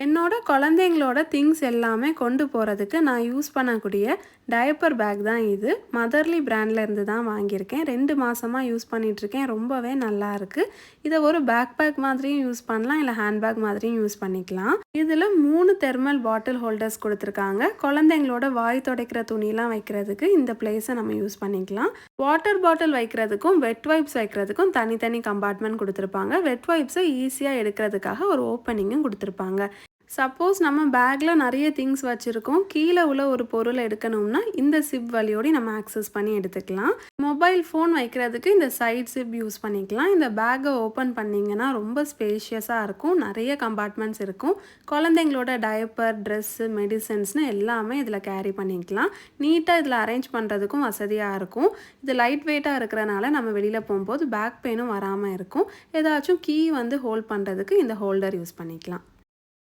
என்னோட குழந்தைங்களோட திங்ஸ் எல்லாமே கொண்டு போகிறதுக்கு நான் யூஸ் பண்ணக்கூடிய டயப்பர் பேக் தான் இது. மதர்லி பிராண்டில் இருந்து தான் வாங்கியிருக்கேன். 2 மாதமாக யூஸ் பண்ணிகிட்ருக்கேன். ரொம்பவே நல்லா இருக்குது. இதை ஒரு பேக் பேக் மாதிரியும் யூஸ் பண்ணலாம், இல்லை ஹேண்ட்பேக் மாதிரியும் யூஸ் பண்ணிக்கலாம். இதில் 3 தெர்மல் பாட்டில் ஹோல்டர்ஸ் கொடுத்துருக்காங்க. குழந்தைங்களோட வாய் துடைக்கிற துணியெலாம் வைக்கிறதுக்கு இந்த பிளேஸை நம்ம யூஸ் பண்ணிக்கலாம். வாட்டர் பாட்டில் வைக்கிறதுக்கும் வெட் வைப்ஸ் வைக்கிறதுக்கும் தனித்தனி கம்பார்ட்மெண்ட் கொடுத்துருப்பாங்க. வெட் வைப்ஸை ஈஸியாக எடுக்கிறதுக்காக ஒரு ஓப்பனிங்கும் கொடுத்துருப்பாங்க. சப்போஸ் நம்ம பேக்கில் நிறைய திங்ஸ் வச்சுருக்கோம், கீழே உள்ள ஒரு பொருளை எடுக்கணும்னா இந்த சிப் வழியோடு நம்ம ஆக்சஸ் பண்ணி எடுத்துக்கலாம். மொபைல் ஃபோன் வைக்கிறதுக்கு இந்த சைட் சிப் யூஸ் பண்ணிக்கலாம். இந்த பேக்கை ஓப்பன் பண்ணிங்கன்னா ரொம்ப ஸ்பேஷியஸாக இருக்கும். நிறைய கம்பார்ட்மெண்ட்ஸ் இருக்கும். குழந்தைங்களோட டயப்பர், ட்ரெஸ்ஸு, மெடிசன்ஸ்னு எல்லாமே இதில் கேரி பண்ணிக்கலாம். நீட்டாக இதில் அரேஞ்ச் பண்ணுறதுக்கும் வசதியாக இருக்கும். இது லைட் வெயிட்டாக இருக்கிறனால நம்ம வெளியில் போகும்போது பேக் பெயினும் வராமல் இருக்கும். ஏதாச்சும் கீ ஹோல்ட் பண்ணுறதுக்கு இந்த ஹோல்டர் யூஸ் பண்ணிக்கலாம்.